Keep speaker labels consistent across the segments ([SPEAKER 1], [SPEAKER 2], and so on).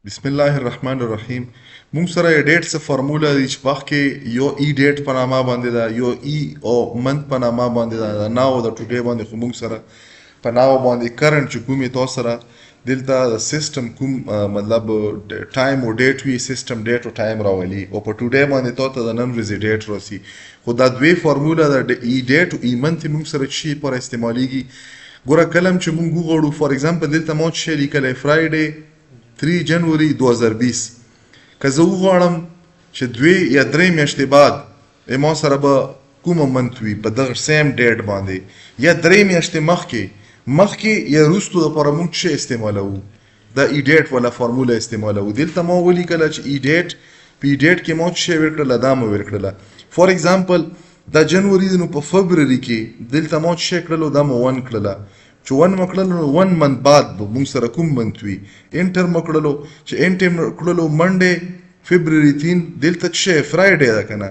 [SPEAKER 1] بسم الله الرحمن الرحیم. موږ سره EDATE څه فارموله دی چې مخکې یو EDATE په نامه باندې ده، یو EOMONTH په نامه باندې ده. ناو د ټوډے باندې خو موږ سره په ناو باندې کرنټ چې کومې تاسو سره دلته د سیستم کوم مطلب ټایم او ډیټ وي، سیستم ډیټ او ټایم راولي او په ټوډے باندې تاسو ته د نن ورځې ډیټ راسي. خو دا دوی فارموله د EDATE او EOMONTH موږ سره شي پر استعماليږي. ګوره کلم چې موږ وغواړو فار ایگزامپل دلته مو چې لیکلی فرایډے 3 جنوري 2020 که زه وغواړم چې 2 یا 3 میاشتې بعد ما سره به کومه منت وي په دغه سیم ډیټ باندې، یا 3 میاشتې مخکې یا وروستو دپاره موږ څه استعمالوو؟ د EDATE والا فارموله استعمالوو. دلته ما ولیکله چې EDATE په EDATE کې ما څه ورکړله، دا مو ورکړله. فار ایگزامپل دا جنوري دی، نو په فبروري کې دلته ما څه کړلو، دا مو 1 کړله. چې 1 مو کړلو نو 1 منت بعد به موږ سره کوم منت وي. انټر مو کړلو، چې انټر مو کړلو منډے فبروري 3 دلته څه فرایډے ده که نه،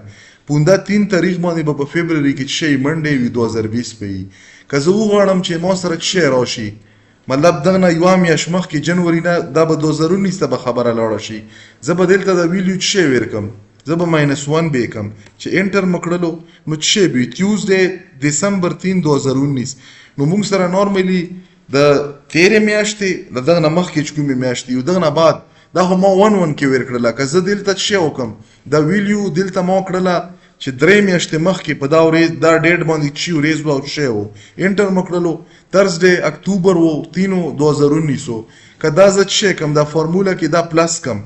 [SPEAKER 1] 15 تاریخ باندې به په فبروري کې څه منډے وي 2020 به وي. که زه وغواړم چې ما سره څه راشي، مطلب دغه نه یوه میاشت مخکې جنوري نه دا به 2019 ته به خبره لاړه شي، زه به دلته د ویلیو څه ورکم، زه به -1 به کم. چې انټر مو کړلو نو څه به ټیوزډے دسمبر 3 2019. نو موږ سره نارملی د تیرې میاشتې د دغه نه مخکې چې کومې میاشتې یو دغه نه بعد دا خو ما 1 کې ورکړله. که زه دلته څه وکړم، دا ویلیو دلته ما کړله چې 3 میاشتې مخکې په دا ورځ دا ډیټ باندې چې ورځ به او څه و. انټر مو کړلو ترزډے اکتوبر و 3 2019. که دا زه څه کم دا فارموله کې دا پلس کم،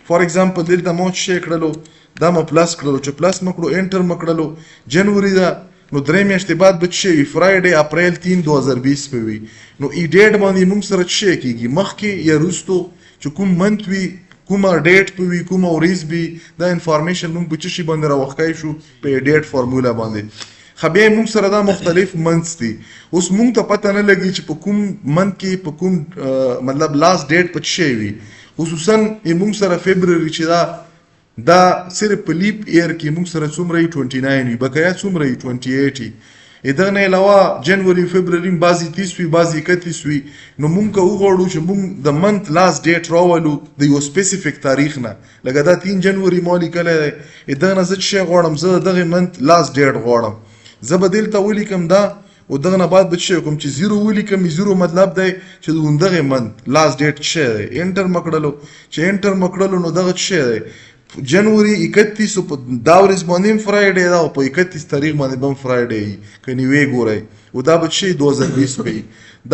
[SPEAKER 1] فار ایگزامپل دلته ما څه کړلو، دا مو پلس کړلو. چې پلس مو کړو انټر مو کړلو، جنوري دا نو 3 میاشتې بعد به څه وي، فرایډے اپریل 3 2020 به وي. نو EDATE باندې موږ سره څه کېږي، مخکې یا وروستو چې کوم منت وي، کومه ډیټ به وي، کومه ورځ وي، دا انفارمیشن موږ په څه شي باندې راوښکای شو، په EDATE فارموله باندې. خو بیا موږ سره دا مختلف منتس دي. اوس موږ ته پته نه لګي چې په کوم منت کې په کوم مطلب لاست ډیټ په څه وي. خصوصا موږ سره فبروري چې دا صرف په لیپ ایر کې موږ سره څومره 29 وي، بقایا څومره 28 وي. دغه نه علاوه جنوري فبروري بعضې 30 وي، بعضې 31 وي. نو موږ که وغواړو چې موږ د منت لاست ډیټ راولو د یو سپیسیفیک تاریخ نه، لکه دا 3 جنوري ما لیکلی دی، دغه نه زه څه غواړم، زه د دغې منت لاست ډیټ غواړم، زه به دلته ولیکم دا او دغه نه بعد به څه وکړم چې 0 ولیکم. 0 مطلب دی چې د دغې منت لاست ډیټ څه دی. انټر مو کړلو، چې انټر مو کړلو نو دغه څه دی، جنوري 31 په دا ورځ باندې هم فرایډے ده او په 31 تاریخ باندې به هم فرایډے وي، که نیوې ګورئ، او دا به څه 2020 به وي.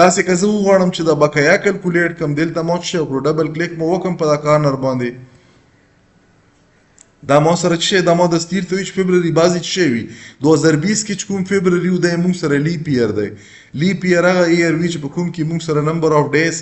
[SPEAKER 1] داسې که زه وغواړم چې دا بقایا کلکولیټ کړم، دلته ما څه وکړو، ډبل کلیک مو وکړم په دا کارنر باندې، دا ما سره څه دا ما د ستیر ته وي چې فبروري بعضې څه وي 2020 کې چې کوم فبروري و دی موږ سره لیپ ایر دی. لیپ ایر هغه ایر وي چې په کوم کې موږ سره نمبر آف ډیز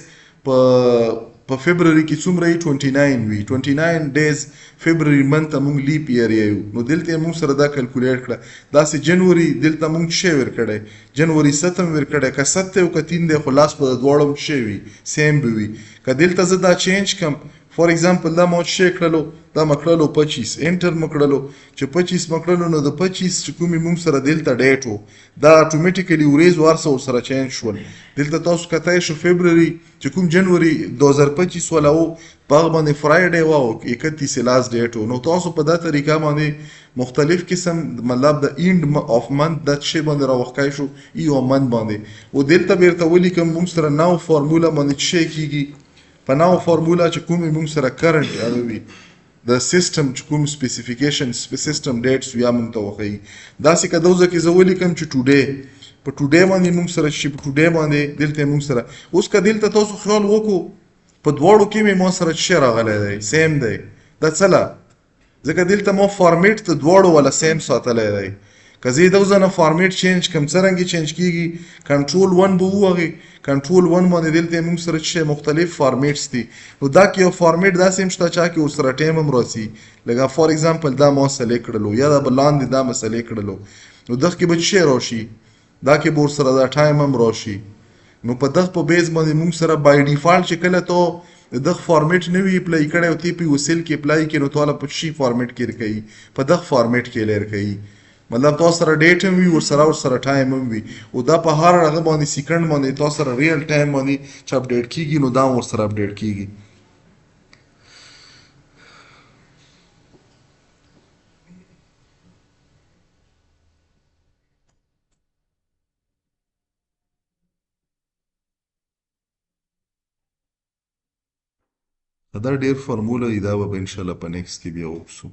[SPEAKER 1] په فبروري کې څومره 29 وي. 29 ډیز فبروري منت ته موږ لیپ ایر یو. نو دلته موږ سره دا کلکولیټ کړه. داسې جنوري دلته موږ څه ورکړی، جنوري 7 ورکړی، که 7 او که 3 دی خو لاس په دواړو څه وي، سیم به وي. که دلته زه دا چینج کم، فار ایگزامپل دا ما څه کړلو، دا مو کړلو 25، انټر مو کړلو، چې 25 مو کړلو نو د 25 چې کومې موږ سره دلته ډیټ و دا اټومیټیکلی ورځ وارسه ورسره چینج شول. دلته تاسو کتای شو فبروري چې کوم جنوري 2025 والا و په هغه باندې فرایډے و او 31 لاست ډیټ و. نو تاسو په دا طریقه باندې مختلف قسم مطلب د اینډ اف منت د څه باندې راوښکای شو EOMONTH باندې. او دلته بیرته ولیکم موږ سره ناو فارموله باندې څه کېږي، په ناو فارموله چې کومې موږ سره کرنټ هغه وي، د سیستم چې کوم سپیسیفیکیشن سیستم ډیټس وي موږ ته وښیي. داسې که دوزه کې زه ولیکم چې ټوډے، په ټوډے باندې موږ سره چې په ټوډے باندې دلته موږ سره اوس که دلته تاسو خیال وکړو په دواړو کې مې ما سره څه راغلی دی، سیم دی. دا څه له ځکه دلته ما فارمیټ د دواړو والا سیم ساتلی دی. که زه دوزه نه فارمیټ چینج کم، څرنګه چینج کېږي، کنټرول 1 به ووهئ، کنټرول 1 باندې دلته موږ سره څه مختلف فارمیټس دي. نو دا کې یو فارمیټ داسې هم شته چا کې ورسره ټایم هم راسي، لکه فار ایگزامپل دا ما سلیکټ کړلو، یا دا به لاندې دا مې سلیکټ کړلو، نو دغه کې به څه راشي، دا کې به ورسره دا ټایم هم راشي. نو په دغه په بیس باندې موږ سره بای ډیفالټ چې کله ته دغه فارمیټ نه وي اپلای کړی او تی په یو سیل کې اپلای کړي نو تواله په شي فارمیټ کې راکوي، په دغه فارمیټ کې لیر کوي. مطلب تاسو سره ډیټ هم وي ورسره ټایم هم وي، او دا په هر هغه باندې سیکنډ باندې تاسو سره ریل ټایم باندې چې اپډیټ کیږي نو دا ورسره اپډیټ کیږي. دا ډېر فارموله دی دا به ان شاء الله په نیکسټ کې بیا وپسو